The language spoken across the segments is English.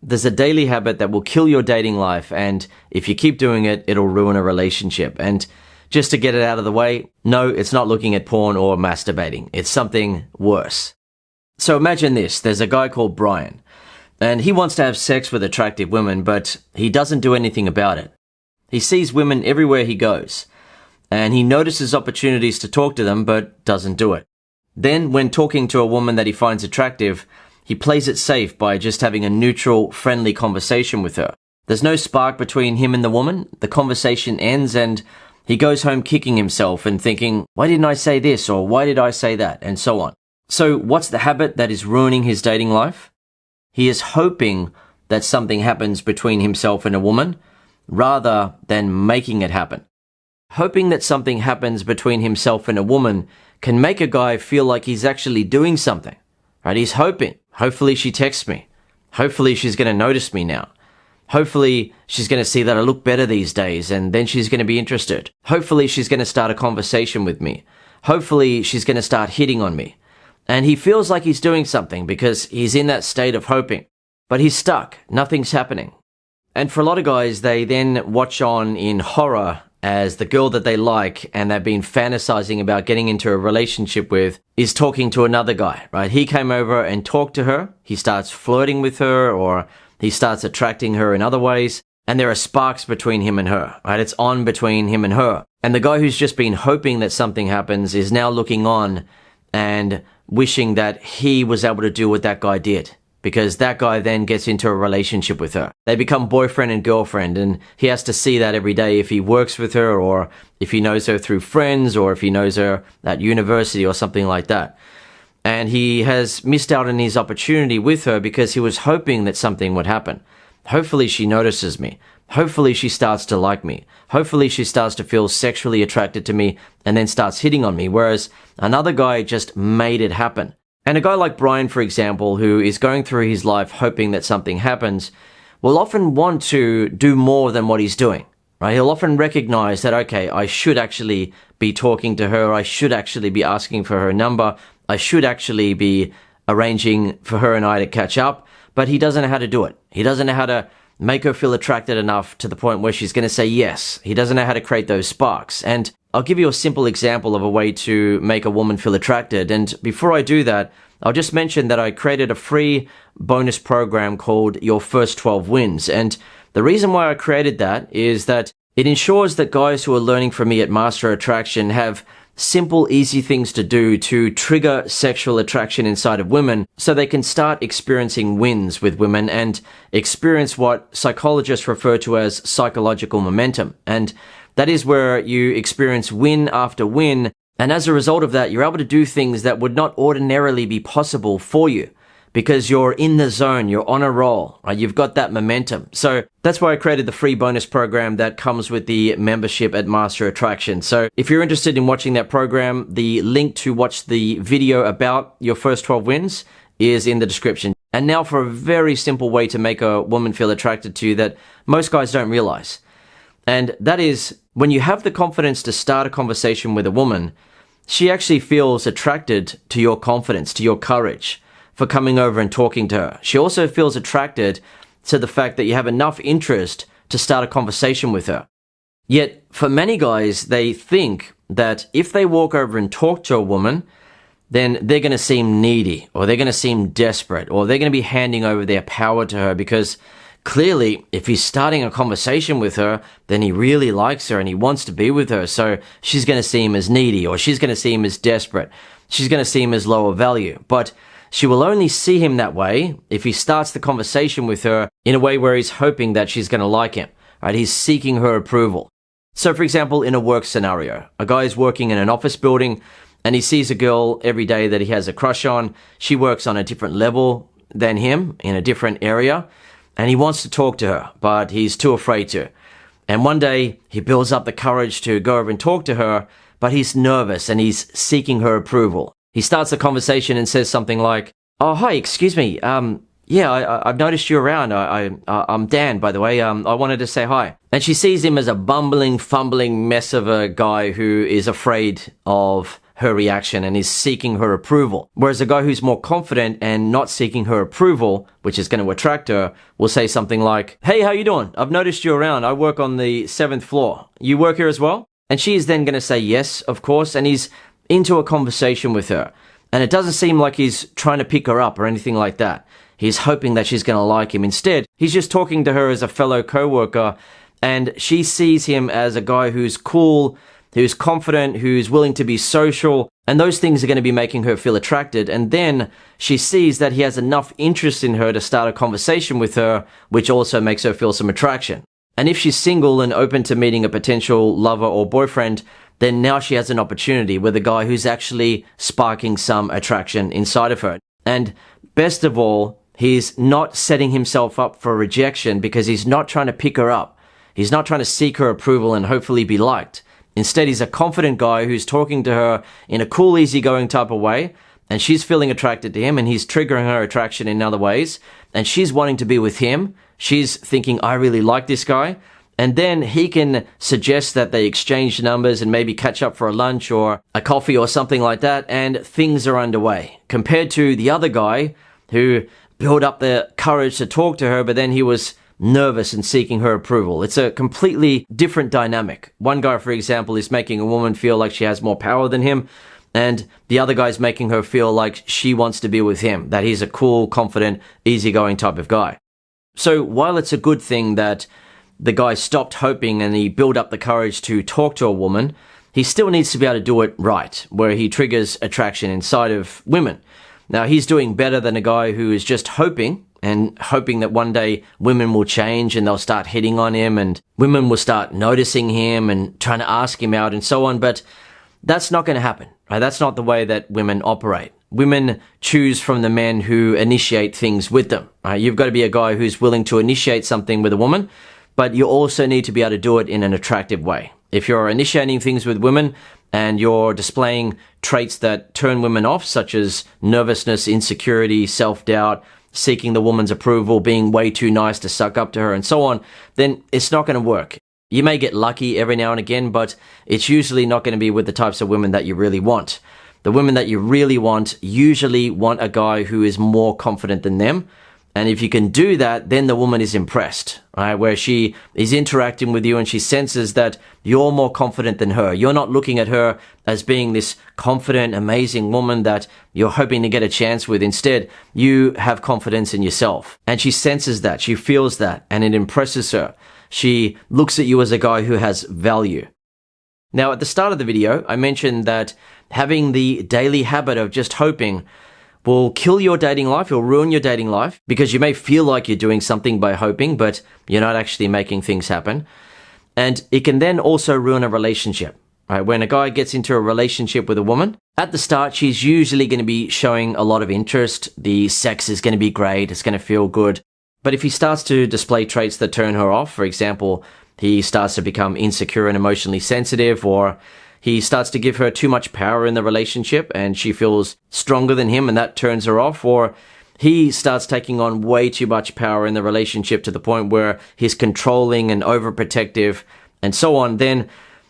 there's a daily habit that will kill your dating life, and if you keep doing it, it'll ruin a relationship. And just to get it out of the way, no, it's not looking at porn or masturbating. It's something worse. So imagine this. There's a guy called Brian, and he wants to have sex with attractive women, but he doesn't do anything about it. He sees women everywhere he goes, and he notices opportunities to talk to them, but doesn't do it. Then, when talking to a woman that he finds attractive, he plays it safe by just having a neutral, friendly conversation with her. There's no spark between him and the woman. The conversation ends, and he goes home kicking himself and thinking, why didn't I say this, or why did I say that, and so on. So what's the habit that is ruining his dating life? He is hoping that something happens between himself and a woman, rather than making it happen. Hoping that something happens between himself and a woman can make a guy feel like he's actually doing something, right? He's hoping. Hopefully she texts me. Hopefully she's going to notice me now. Hopefully she's going to see that I look better these days, and then she's going to be interested. Hopefully she's going to start a conversation with me. Hopefully she's going to start hitting on me. And he feels like he's doing something because he's in that state of hoping. But he's stuck. Nothing's happening. And for a lot of guys, they then watch on in horror as the girl that they like and they've been fantasizing about getting into a relationship with is talking to another guy, right? He came over and talked to her. He starts flirting with her, or he starts attracting her in other ways. And there are sparks between him and her, right? It's on between him and her. And the guy who's just been hoping that something happens is now looking on and wishing that he was able to do what that guy did, because that guy then gets into a relationship with her. They become boyfriend and girlfriend, and he has to see that every day if he works with her, or if he knows her through friends, or if he knows her at university or something like that. And he has missed out on his opportunity with her because he was hoping that something would happen. Hopefully she notices me. Hopefully she starts to like me. Hopefully she starts to feel sexually attracted to me and then starts hitting on me, whereas another guy just made it happen. And a guy like Brian, for example, who is going through his life hoping that something happens, will often want to do more than what he's doing, right? He'll often recognize that, okay, I should actually be talking to her. I should actually be asking for her number. I should actually be arranging for her and I to catch up. But he doesn't know how to do it. He doesn't know how to make her feel attracted enough to the point where she's going to say yes. He doesn't know how to create those sparks. And I'll give you a simple example of a way to make a woman feel attracted. And before I do that, I'll just mention that I created a free bonus program called Your First 12 Wins. And the reason why I created that is that it ensures that guys who are learning from me at Master Attraction have simple, easy things to do to trigger sexual attraction inside of women so they can start experiencing wins with women and experience what psychologists refer to as psychological momentum. And that is where you experience win after win. And as a result of that, you're able to do things that would not ordinarily be possible for you because you're in the zone, you're on a roll, right? You've got that momentum. So that's why I created the free bonus program that comes with the membership at Master Attraction. So if you're interested in watching that program, the link to watch the video about Your First 12 Wins is in the description. And now for a very simple way to make a woman feel attracted to you that most guys don't realize. And that is, when you have the confidence to start a conversation with a woman, she actually feels attracted to your confidence, to your courage for coming over and talking to her. She also feels attracted to the fact that you have enough interest to start a conversation with her. Yet, for many guys, they think that if they walk over and talk to a woman, then they're going to seem needy, or they're going to seem desperate, or they're going to be handing over their power to her because clearly, if he's starting a conversation with her, then he really likes her and he wants to be with her. So she's going to seem as needy, or she's going to seem as desperate. She's going to seem as lower value. But she will only see him that way if he starts the conversation with her in a way where he's hoping that she's going to like him, right? He's seeking her approval. So for example, in a work scenario, a guy is working in an office building and he sees a girl every day that he has a crush on. She works on a different level than him in a different area. And he wants to talk to her, but he's too afraid to. And one day, he builds up the courage to go over and talk to her, but he's nervous and he's seeking her approval. He starts the conversation and says something like, "Oh, hi, excuse me. I've noticed you around. I'm Dan, by the way. I wanted to say hi." And she sees him as a bumbling, fumbling mess of a guy who is afraid of her reaction and is seeking her approval. Whereas a guy who's more confident and not seeking her approval, which is going to attract her, will say something like, "Hey, how you doing? I've noticed you around. I work on the 7th floor. You work here as well?" And she is then going to say yes, of course, and he's into a conversation with her. And it doesn't seem like he's trying to pick her up or anything like that. He's hoping that she's going to like him. Instead, he's just talking to her as a fellow coworker, and she sees him as a guy who's cool, who's confident, who's willing to be social, and those things are going to be making her feel attracted. And then she sees that he has enough interest in her to start a conversation with her, which also makes her feel some attraction. And if she's single and open to meeting a potential lover or boyfriend, then now she has an opportunity with a guy who's actually sparking some attraction inside of her. And best of all, he's not setting himself up for rejection because he's not trying to pick her up. He's not trying to seek her approval and hopefully be liked. Instead, he's a confident guy who's talking to her in a cool, easygoing type of way, and she's feeling attracted to him, and he's triggering her attraction in other ways, and she's wanting to be with him. She's thinking, "I really like this guy." And then he can suggest that they exchange numbers and maybe catch up for a lunch or a coffee or something like that, and things are underway. Compared to the other guy who built up the courage to talk to her, but then he was nervous and seeking her approval. It's a completely different dynamic. One guy, for example, is making a woman feel like she has more power than him, and the other guy's making her feel like she wants to be with him, that he's a cool, confident, easygoing type of guy. So while it's a good thing that the guy stopped hoping and he built up the courage to talk to a woman, he still needs to be able to do it right, where he triggers attraction inside of women. Now, he's doing better than a guy who is just hoping that one day women will change and they'll start hitting on him and women will start noticing him and trying to ask him out and so on. But that's not going to happen. Right? That's not the way that women operate. Women choose from the men who initiate things with them. Right? You've got to be a guy who's willing to initiate something with a woman, but you also need to be able to do it in an attractive way. If you're initiating things with women and you're displaying traits that turn women off, such as nervousness, insecurity, self-doubt, seeking the woman's approval, being way too nice to suck up to her, and so on, then it's not going to work. You may get lucky every now and again, but it's usually not going to be with the types of women that you really want. The women that you really want usually want a guy who is more confident than them. And if you can do that, then the woman is impressed, right? Where she is interacting with you and she senses that you're more confident than her. You're not looking at her as being this confident, amazing woman that you're hoping to get a chance with. Instead, you have confidence in yourself. And she senses that, she feels that, and it impresses her. She looks at you as a guy who has value. Now, at the start of the video, I mentioned that having the daily habit of just hoping will kill your dating life, it'll ruin your dating life, because you may feel like you're doing something by hoping, but you're not actually making things happen. And it can then also ruin a relationship, right? When a guy gets into a relationship with a woman, at the start, she's usually going to be showing a lot of interest. The sex is going to be great. It's going to feel good. But if he starts to display traits that turn her off, for example, he starts to become insecure and emotionally sensitive, or he starts to give her too much power in the relationship and she feels stronger than him and that turns her off, or he starts taking on way too much power in the relationship to the point where he's controlling and overprotective and so on, then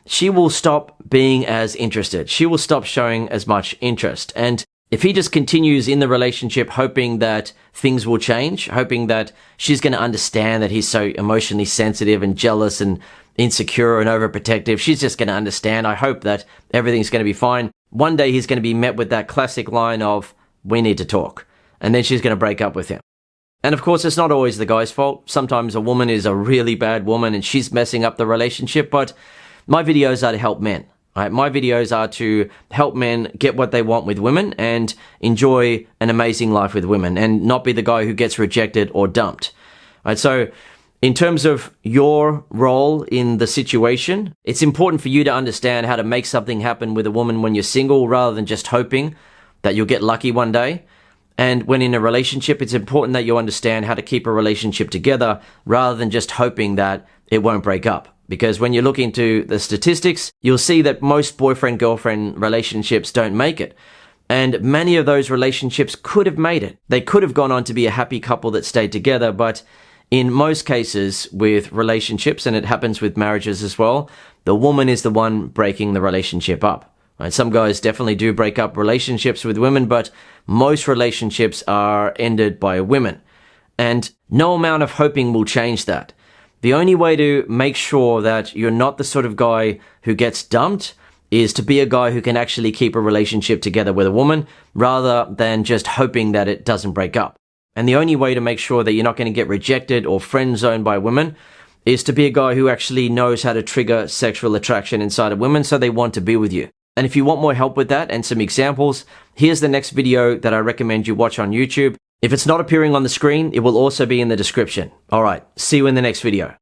she will stop being as interested. She will stop showing as much interest. And if he just continues in the relationship hoping that things will change, hoping that she's going to understand that he's so emotionally sensitive and jealous and insecure and overprotective, she's just going to understand, I hope that everything's going to be fine. One day he's going to be met with that classic line of, "We need to talk." And then she's going to break up with him. And of course, it's not always the guy's fault. Sometimes a woman is a really bad woman and she's messing up the relationship, but my videos are to help men. Right? My videos are to help men get what they want with women and enjoy an amazing life with women and not be the guy who gets rejected or dumped. Right? So in terms of your role in the situation, it's important for you to understand how to make something happen with a woman when you're single rather than just hoping that you'll get lucky one day. And when in a relationship, it's important that you understand how to keep a relationship together rather than just hoping that it won't break up. Because when you look into the statistics, you'll see that most boyfriend-girlfriend relationships don't make it. And many of those relationships could have made it. They could have gone on to be a happy couple that stayed together, but in most cases with relationships, and it happens with marriages as well, the woman is the one breaking the relationship up. Right? Some guys definitely do break up relationships with women, but most relationships are ended by women. And no amount of hoping will change that. The only way to make sure that you're not the sort of guy who gets dumped is to be a guy who can actually keep a relationship together with a woman rather than just hoping that it doesn't break up. And the only way to make sure that you're not going to get rejected or friend zoned by women is to be a guy who actually knows how to trigger sexual attraction inside of women so they want to be with you. And if you want more help with that and some examples, here's the next video that I recommend you watch on YouTube. If it's not appearing on the screen, it will also be in the description. All right, see you in the next video.